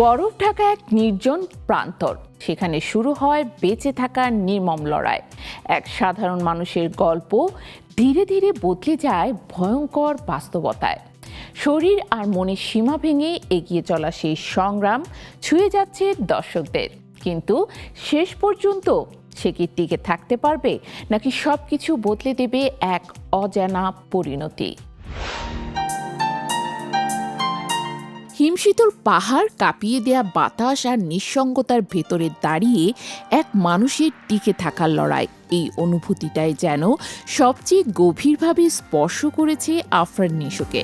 বরফ ঢাকা এক নির্জন প্রান্তর, সেখানে শুরু হয় বেঁচে থাকার নির্মম লড়াই। এক সাধারণ মানুষের গল্প ধীরে ধীরে বদলে যায় ভয়ঙ্কর বাস্তবতায়। শরীর আর মনের সীমা ভেঙে এগিয়ে চলা সেই সংগ্রাম ছুঁয়ে যাচ্ছে দর্শকদের, কিন্তু শেষ পর্যন্ত সে কি টিকে থাকতে পারবে, নাকি সবকিছু বদলে দেবে এক অজানা পরিণতি? হিমশীতল পাহাড়, কাঁপিয়ে দেয়া বাতাস আর নিঃসঙ্গতার ভেতরে দাঁড়িয়ে এক মানুষের টিকে থাকার লড়াই, এই অনুভূতিটাই যেন সবচেয়ে গভীরভাবে স্পর্শ করেছে আফরান নিশোকে।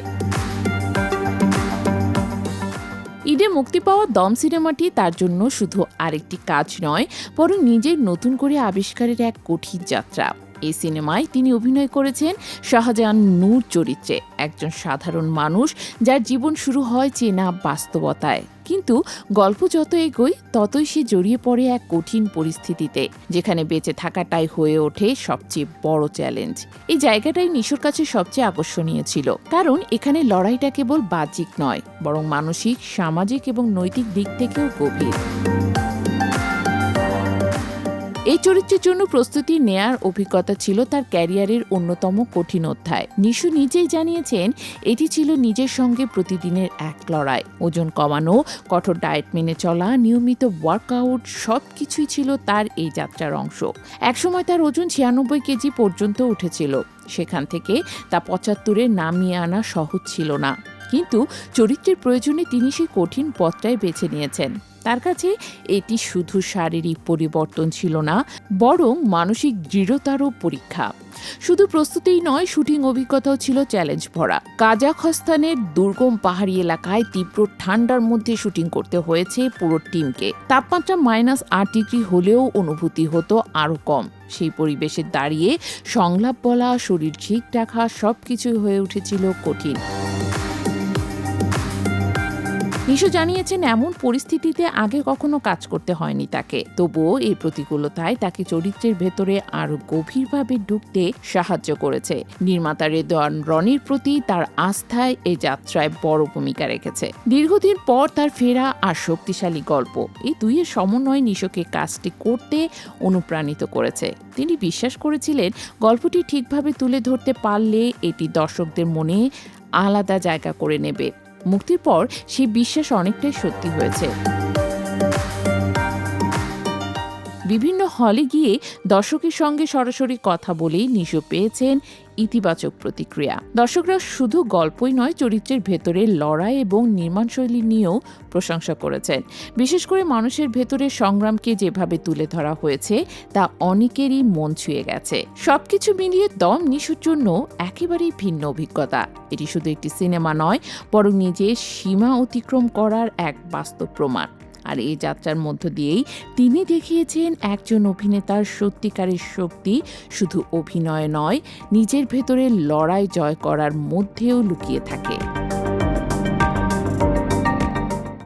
ঈদে মুক্তি পাওয়া দম সিনেমাটি তার জন্য শুধু আরেকটি কাজ নয়, বরং নিজের নতুন করে আবিষ্কারের এক কঠিন যাত্রা। এই সিনেমায় তিনি অভিনয় করেছেন শাহজাহান নূর চরিত্রে, একজন সাধারণ মানুষ যার জীবন শুরু হয় চেনা বাস্তবতায়। কিন্তু গল্প যত এগোয় ততই সে জড়িয়ে পড়ে এক কঠিন পরিস্থিতিতে, যেখানে বেঁচে থাকাটাই হয়ে ওঠে সবচেয়ে বড় চ্যালেঞ্জ। এই জায়গাটাই নিশোর কাছে সবচেয়ে আকর্ষণীয় ছিল, কারণ এখানে লড়াইটা কেবল বাহ্যিক নয়, বরং মানসিক, সামাজিক এবং নৈতিক দিক থেকেও গভীর। এই চরিত্রের জন্য প্রস্তুতি নেয়ার অভিজ্ঞতা ছিল তার ক্যারিয়ারের অন্যতম কঠিন অধ্যায়। নিশো নিজেই জানিয়েছেন, এটি ছিল নিজের সঙ্গে প্রতিদিনের এক লড়াই। ওজন কমানো, কঠোর ডায়েট মেনে চলা, নিয়মিত ওয়ার্কআউট সবকিছুই ছিল তার এই যাত্রার অংশ। একসময় তার ওজন 96 কেজি পর্যন্ত উঠেছিল। সেখান থেকে তা 75-এ নামিয়ে আনা সহজ ছিল না, কিন্তু চরিত্রের প্রয়োজনে তিনি সেই কঠিন পথটাই বেছে নিয়েছেন। তার কাছে এটি শুধু শারীরিক পরিবর্তন ছিল না, বরং মানসিক দৃঢ়তারও পরীক্ষা। শুধু প্রস্তুতিই নয়, শুটিং অভিজ্ঞতাও ছিল চ্যালেঞ্জ ভরা। কাজাখস্তানের দুর্গম পাহাড়ি এলাকায় তীব্র ঠান্ডার মধ্যে শুটিং করতে হয়েছে পুরো টিমকে। তাপমাত্রা -8 ডিগ্রি হলেও অনুভূতি হতো আরও কম। সেই পরিবেশে দাঁড়িয়ে সংলাপ বলা, শরীর ঠিক রাখা সবকিছুই হয়ে উঠেছিল কঠিন। নিশো জানিয়েছেন, এমন পরিস্থিতিতে আগে কখনো কাজ করতে হয়নি তাকে। তবুও এই প্রতিকূলতায় তাকে চরিত্রের ভেতরে আরো গভীরভাবে ঢুকতে সাহায্য করেছে। নির্মাতা রেদওয়ান রনির প্রতি তার আস্থায় এই যাত্রায় বড় ভূমিকা রেখেছে। দীর্ঘদিন পর তার ফেরা আর শক্তিশালী গল্প, এই দুইয়ের সমন্বয় নিশোকে কাজটি করতে অনুপ্রাণিত করেছে। তিনি বিশ্বাস করেছিলেন, গল্পটি ঠিকভাবে তুলে ধরতে পারলে এটি দর্শকদের মনে আলাদা জায়গা করে নেবে। মুক্তির পর সেই বিশ্বাস অনেকটাই সত্যি হয়েছে। বিভিন্ন হলে গিয়ে দর্শকের সঙ্গে সরাসরি কথা বলেই নিশো পেয়েছেন ইতিবাচক প্রতিক্রিয়া। দর্শকরা শুধু গল্পই নয়, চরিত্রের ভেতরে লড়াই এবং নির্মাণশৈলী নিয়েও প্রশংসা করেছেন। বিশেষ করে মানুষের ভেতরের সংগ্রামকে যেভাবে তুলে ধরা হয়েছে তা অনেকেরই মন ছুঁয়ে গেছে। সবকিছু মিলিয়ে দম নিশোর জন্য একেবারেই ভিন্ন অভিজ্ঞতা। এটি শুধু একটি সিনেমা নয়, বরং নিজের সীমা অতিক্রম করার এক বাস্তব প্রমাণ। আর এই যাত্রার মধ্য দিয়েই তিনি দেখিয়েছেন, একজন অভিনেতার সত্যিকারের শক্তি শুধু অভিনয় নয়, নিজের ভেতরে লড়াই জয় করার মধ্যেও লুকিয়ে থাকে।